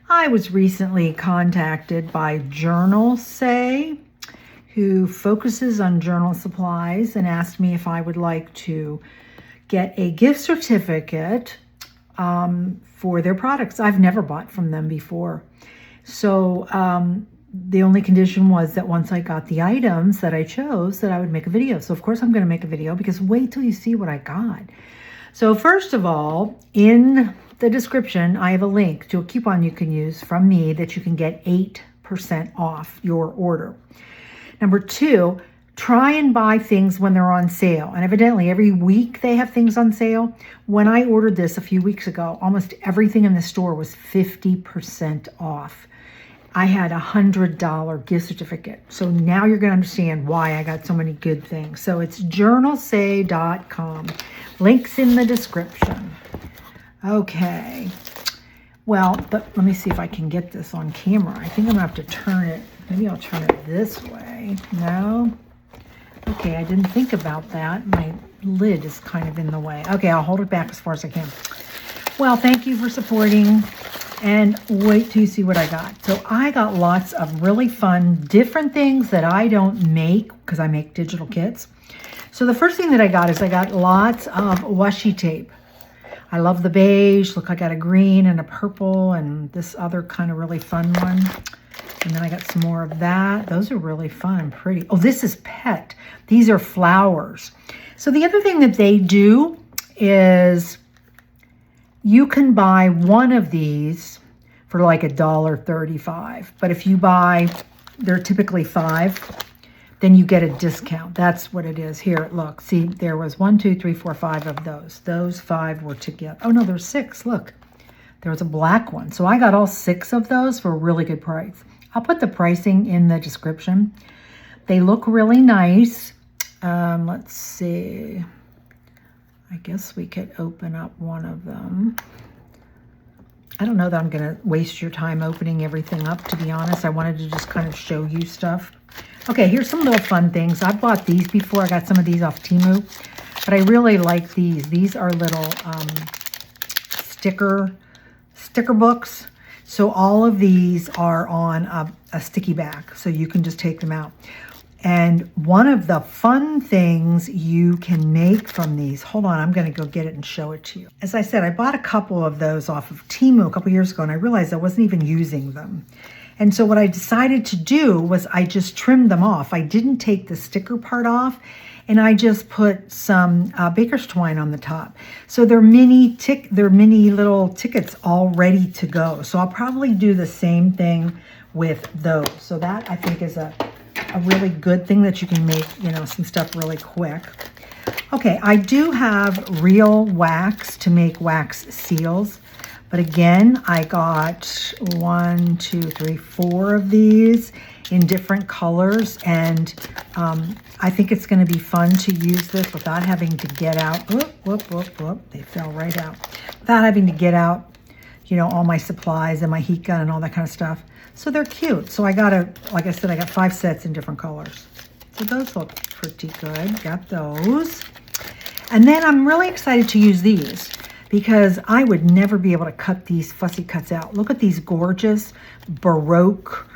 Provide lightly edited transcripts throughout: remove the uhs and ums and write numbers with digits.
I was recently contacted by JournalSay, who focuses on journal supplies, and asked me if I would like to get a gift certificate for their products. I've never bought from them before. So the only condition was that once I got the items that I chose, that I would make a video. So of course I'm going to make a video, because wait till you see what I got. So first of all, in the description, I have a link to a coupon you can use from me that you can get 8% off your order. Number two, try and buy things when they're on sale. And evidently every week they have things on sale. When I ordered this a few weeks ago, almost everything in the store was 50% off. I had a $100 gift certificate. So now you're going to understand why I got so many good things. So it's JournalSay.com. Links in the description. Okay. Well, but let me see if I can get this on camera. I think I'm going to have to turn it. Maybe I'll turn it this way. No? Okay, I didn't think about that. My lid is kind of in the way. Okay, I'll hold it back as far as I can. Well, thank you for supporting. And wait till you see what I got. So I got lots of really fun, different things that I don't make, because I make digital kits. So the first thing that I got is I got lots of washi tape. I love the beige. Look, I got a green and a purple and this other kind of really fun one. And then I got some more of that. Those are really fun and pretty. Oh, this is pet. These are flowers. So the other thing that they do is you can buy one of these for like $1.35. But if you buy, they're typically 5, then you get a discount. That's what it is. Here, look. See, there was 1, 2, 3, 4, 5 of those. Those 5 were together. Oh, no, there's 6. Look. There was a black one. So I got all 6 of those for a really good price. I'll put the pricing in the description. They look really nice. Let's see. I guess we could open up one of them. I don't know that I'm going to waste your time opening everything up, to be honest. I wanted to just kind of show you stuff. Okay, here's some little fun things. I've bought these before. I got some of these off Temu, but I really like these. These are little sticker books. So all of these are on a sticky back, so you can just take them out. And one of the fun things you can make from these, hold on, I'm going to go get it and show it to you. As I said, I bought a couple of those off of Temu a couple years ago, and I realized I wasn't even using them. And so what I decided to do was I just trimmed them off. I didn't take the sticker part off, and I just put some baker's twine on the top. So they're mini little tickets all ready to go. So I'll probably do the same thing with those. So that I think is a really good thing that you can make, some stuff really quick. Okay, I do have real wax to make wax seals. But again, I got 1, 2, 3, 4 of these in different colors. And I think it's going to be fun to use this without having to get out. Whoop, they fell right out. Without having to get out, all my supplies and my heat gun and all that kind of stuff. So they're cute. So I got like I said, I got 5 sets in different colors. So those look pretty good. Got those. And then I'm really excited to use these, because I would never be able to cut these fussy cuts out. Look at these gorgeous Baroque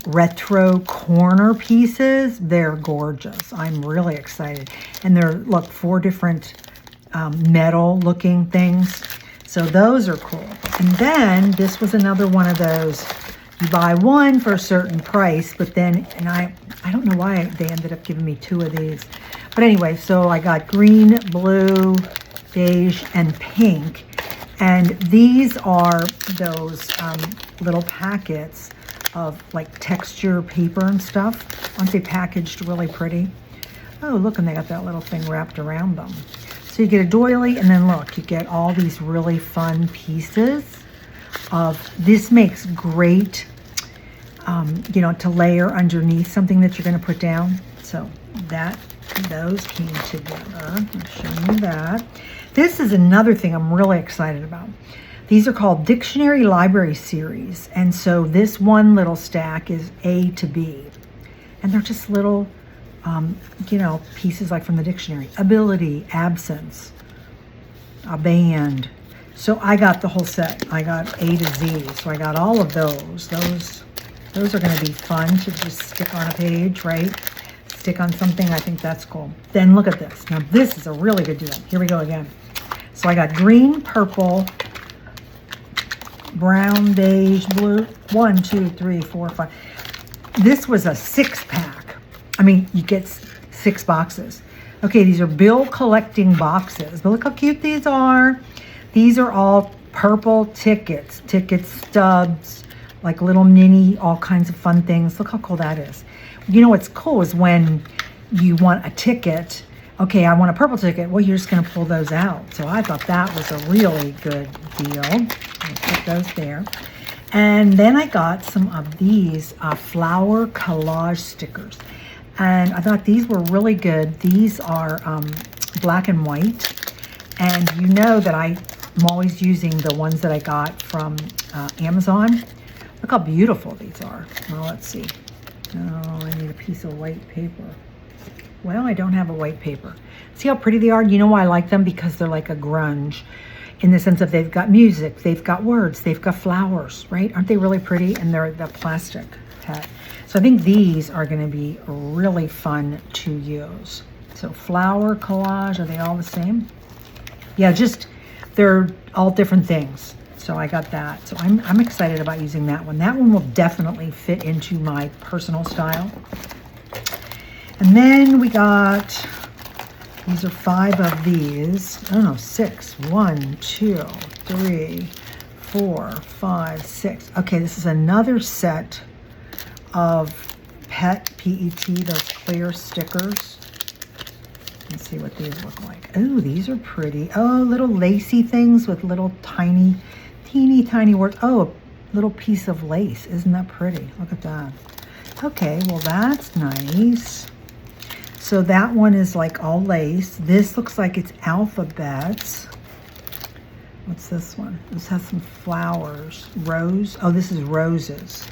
retro corner pieces. They're gorgeous. I'm really excited. And they're, look, 4 different metal looking things. So those are cool. And then this was another one of those. You buy one for a certain price, but then, and I don't know why they ended up giving me 2 of these. But anyway, so I got green, blue, beige, and pink. And these are those little packets of like texture paper and stuff. Aren't they packaged really pretty? Oh, look, and they got that little thing wrapped around them. So you get a doily, and then look, you get all these really fun pieces of, this makes great, to layer underneath something that you're going to put down. So those came together. I'll show you that. This is another thing I'm really excited about. These are called Dictionary Library Series. And so this one little stack is A to B. And they're just little, pieces like from the dictionary. Ability, absence, a band. So I got the whole set. I got A to Z. So I got all of those. Those are going to be fun to just stick on a page, right? Stick on something. I think that's cool. Then look at this. Now this is a really good deal. Here we go again. So I got green, purple, brown, beige, blue. 1, 2, 3, 4, 5. This was a 6-pack. I mean, you get 6 boxes. Okay, these are bill collecting boxes. But look how cute these are. These are all purple tickets, ticket stubs, like little mini, all kinds of fun things. Look how cool that is. You know what's cool is when you want a ticket. Okay, I want a purple ticket. Well, you're just going to pull those out. So I thought that was a really good deal. I'll put those there. And then I got some of these flower collage stickers. And I thought these were really good. These are black and white. And you know that I'm always using the ones that I got from Amazon. Look how beautiful these are. Well, let's see. Oh, I need a piece of white paper. Well, I don't have a white paper. See how pretty they are? You know why I like them? Because they're like a grunge in the sense of they've got music, they've got words, they've got flowers, right? Aren't they really pretty? And they're the plastic pet. So I think these are going to be really fun to use. So flower collage, are they all the same? Yeah, just they're all different things. So I got that. So I'm excited about using that one. That one will definitely fit into my personal style. And then we got, these are 5 of these. Oh no, 6. 1, 2, 3, 4, 5, 6. Okay, this is another set of PET, P-E-T, those clear stickers. Let's see what these look like. Oh, these are pretty. Oh, little lacy things with little tiny, teeny tiny words. Oh, a little piece of lace. Isn't that pretty? Look at that. Okay, well that's nice. So that one is like all lace. This looks like it's alphabets. What's this one? This has some flowers. Rose. Oh, this is roses.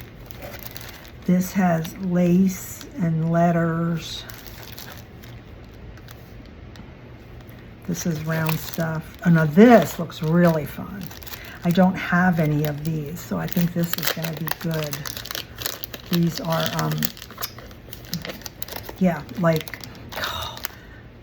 This has lace and letters. This is round stuff. Oh, now this looks really fun. I don't have any of these, so I think this is going to be good. These are, yeah, like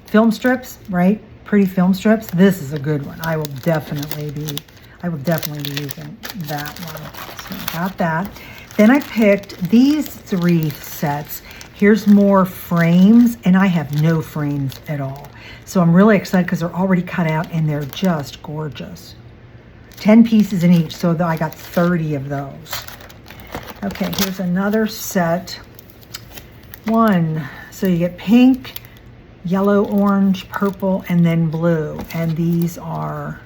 film strips, right? Pretty film strips. This is a good one. I will definitely be using that one. So I got that. Then I picked these 3 sets. Here's more frames, and I have no frames at all. So I'm really excited because they're already cut out and they're just gorgeous. 10 pieces in each, so I got 30 of those. Okay, here's another set. 1, so you get pink, yellow, orange, purple, and then blue. And these are,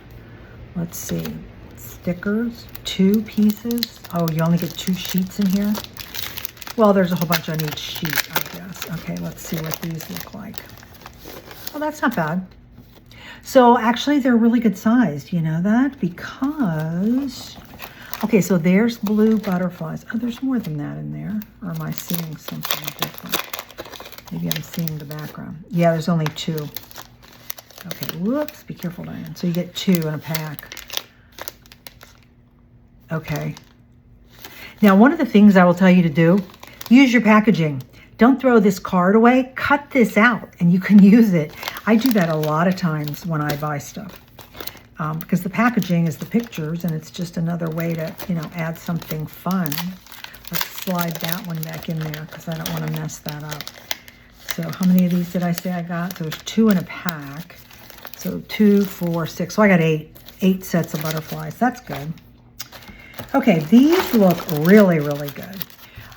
let's see, stickers, 2 pieces. Oh, you only get 2 sheets in here? Well, there's a whole bunch on each sheet, I guess. Okay, let's see what these look like. Well, that's not bad. So actually, they're really good sized. You know that? Because, okay, so there's blue butterflies. Oh, there's more than that in there. Or am I seeing something different? Maybe I'm seeing the background. Yeah, there's only 2. Okay, whoops, be careful, Diane. So you get 2 in a pack. Okay. Now, one of the things I will tell you to do, use your packaging. Don't throw this card away. Cut this out and you can use it. I do that a lot of times when I buy stuff because the packaging is the pictures and it's just another way to, you know, add something fun. Let's slide that one back in there because I don't want to mess that up. So how many of these did I say I got? So there's 2 in a pack. So 2, 4, 6. So I got 8 sets of butterflies. That's good. Okay, these look really, really good.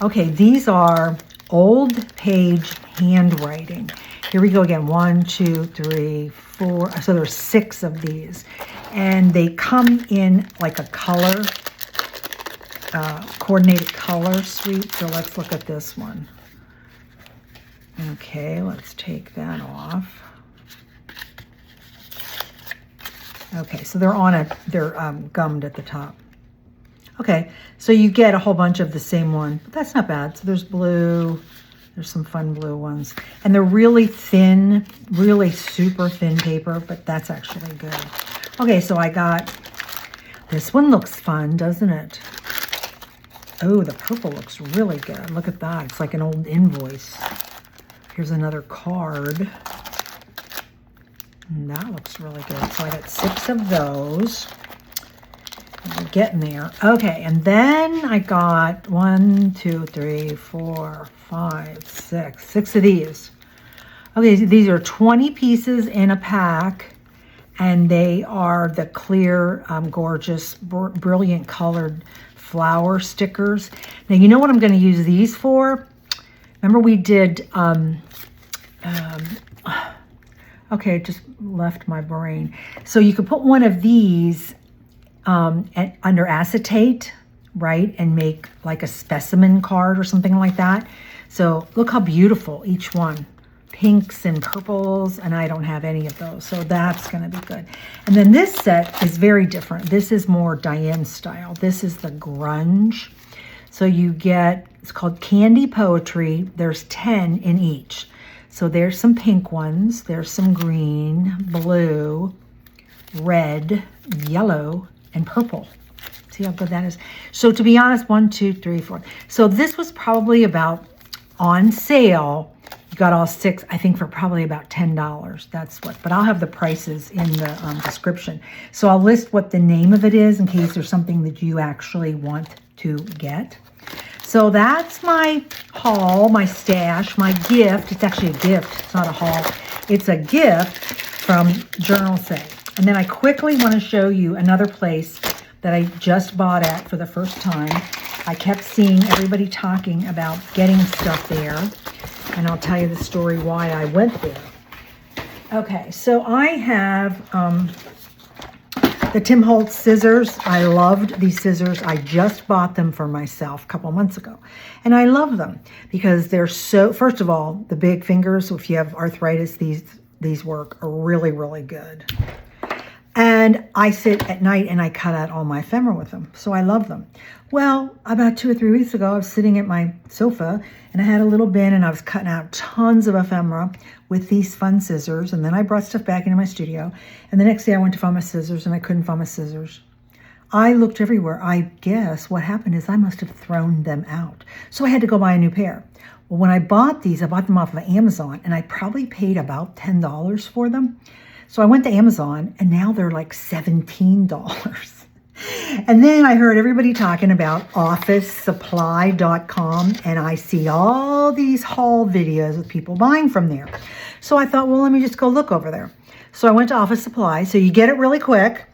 Okay, these are old page handwriting. Here we go again. 1, 2, 3, 4. So there's 6 of these. And they come in like a color, coordinated color suite. So let's look at this one. Okay, let's take that off. Okay, so they're gummed at the top. Okay, so you get a whole bunch of the same one. But that's not bad. So there's blue. There's some fun blue ones. And they're really thin, really super thin paper, but that's actually good. Okay, so I got This one looks fun, doesn't it? Oh, the purple looks really good. Look at that. It's like an old invoice. Here's another card. And that looks really good. So I got 6 of those. We're getting there. Okay, and then I got 1, 2, 3, 4, 5, 6. 6 of these. Okay, these are 20 pieces in a pack. And they are the clear, gorgeous, brilliant colored flower stickers. Now, you know what I'm going to use these for? Remember we did, okay, it just left my brain. So you could put one of these under acetate, right? And make like a specimen card or something like that. So look how beautiful each one. Pinks and purples, and I don't have any of those, so that's going to be good. And then this set is very different. This is more Diane style. This is the grunge. So you get, it's called Candy Poetry. There's 10 in each. So there's some pink ones, there's some green, blue, red, yellow, and purple. See how good that is? So to be honest, 1, 2, 3, 4. So this was probably about on sale. You got all 6, I think, for probably about $10. That's what, but I'll have the prices in the description. So I'll list what the name of it is in case there's something that you actually want to get. So that's my haul, my stash, my gift. It's actually a gift. It's not a haul. It's a gift from JournalSay. And then I quickly want to show you another place that I just bought at for the first time. I kept seeing everybody talking about getting stuff there. And I'll tell you the story why I went there. Okay, so I have the Tim Holtz scissors. I loved these scissors. I just bought them for myself a couple months ago. And I love them because they're so, first of all, the big fingers, if you have arthritis, these work really, really good. And I sit at night and I cut out all my ephemera with them. So I love them. Well, about 2 or 3 weeks ago, I was sitting at my sofa and I had a little bin and I was cutting out tons of ephemera with these fun scissors. And then I brought stuff back into my studio. And the next day I went to find my scissors and I couldn't find my scissors. I looked everywhere. I guess what happened is I must have thrown them out. So I had to go buy a new pair. Well, when I bought these, I bought them off of Amazon and I probably paid about $10 for them. So I went to Amazon and now they're like $17. And then I heard everybody talking about officesupply.com and I see all these haul videos of people buying from there. So I thought, well, let me just go look over there. So I went to Office Supply. So you get it really quick.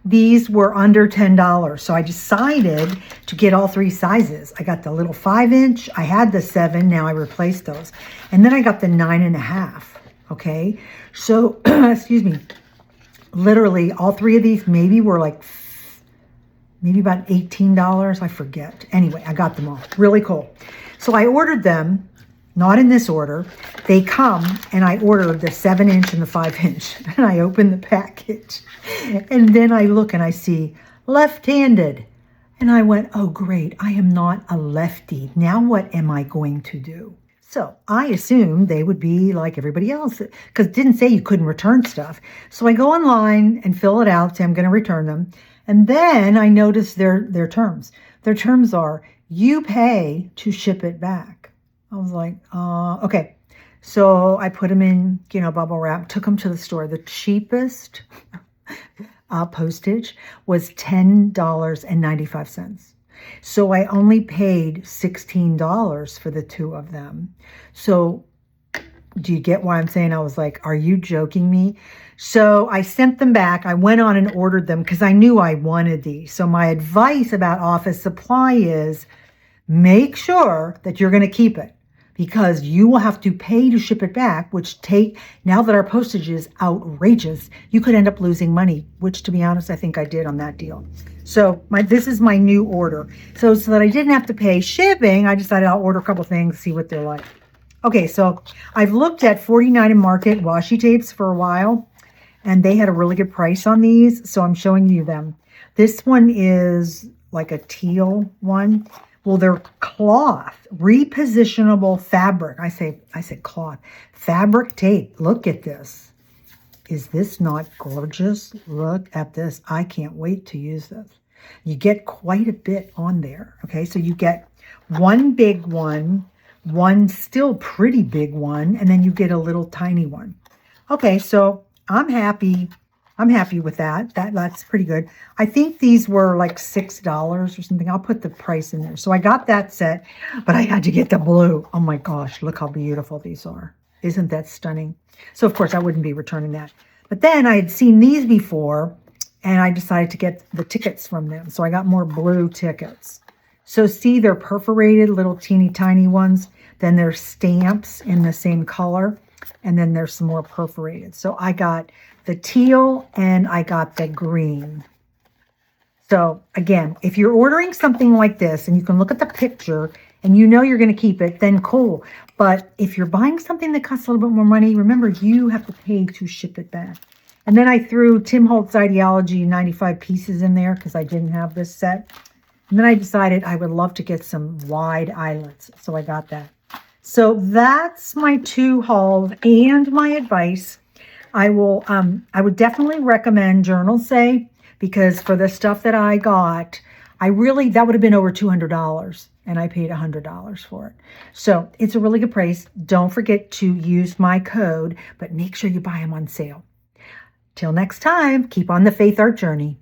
These were under $10. So I decided to get all 3 sizes. I got the little 5-inch. I had the 7. Now I replaced those. And then I got the 9.5. Okay. So, excuse me, literally all 3 of these maybe were like, maybe about $18. I forget. Anyway, I got them all. Really cool. So I ordered them, not in this order. They come and I ordered the 7-inch and the 5-inch. And I open the package. And then I look and I see left-handed. And I went, oh, great. I am not a lefty. Now what am I going to do? So I assumed they would be like everybody else because it didn't say you couldn't return stuff. So I go online and fill it out, say I'm going to return them. And then I noticed their terms. Their terms are you pay to ship it back. I was like, okay. So I put them in, bubble wrap, took them to the store. The cheapest postage was $10.95. So I only paid $16 for the 2 of them. So do you get why I'm saying? I was like, are you joking me? So I sent them back. I went on and ordered them because I knew I wanted these. So my advice about Office Supply is make sure that you're going to keep it because you will have to pay to ship it back, which now that our postage is outrageous, you could end up losing money, which to be honest, I think I did on that deal. So this is my new order. So that I didn't have to pay shipping, I decided I'll order a couple things, see what they're like. Okay, so I've looked at 49 and Market washi tapes for a while, and they had a really good price on these, so I'm showing you them. This one is like a teal one. Well, they're cloth, repositionable fabric. I say cloth, fabric tape. Look at this. Is this not gorgeous? Look at this. I can't wait to use this. You get quite a bit on there. Okay, so you get one big one, one still pretty big one, and then you get a little tiny one. Okay, so I'm happy. I'm happy with that. That's pretty good. I think these were like $6 or something. I'll put the price in there. So I got that set, but I had to get the blue. Oh my gosh, look how beautiful these are. Isn't that stunning? So of course I wouldn't be returning that. But then I had seen these before and I decided to get the tickets from them. So I got more blue tickets. So see, they're perforated, little teeny tiny ones. Then there's stamps in the same color. And then there's some more perforated. So I got the teal and I got the green. So again, if you're ordering something like this and you can look at the picture and you know you're going to keep it, then cool. But if you're buying something that costs a little bit more money, remember you have to pay to ship it back. And then I threw Tim Holtz Ideology 95 pieces in there because I didn't have this set. And then I decided I would love to get some wide eyelets. So I got that. So that's my 2 hauls and my advice. I would definitely recommend JournalSay because for the stuff that I got, that would have been over $200 and I paid $100 for it. So it's a really good price. Don't forget to use my code, but make sure you buy them on sale. Till next time, keep on the faith art journey.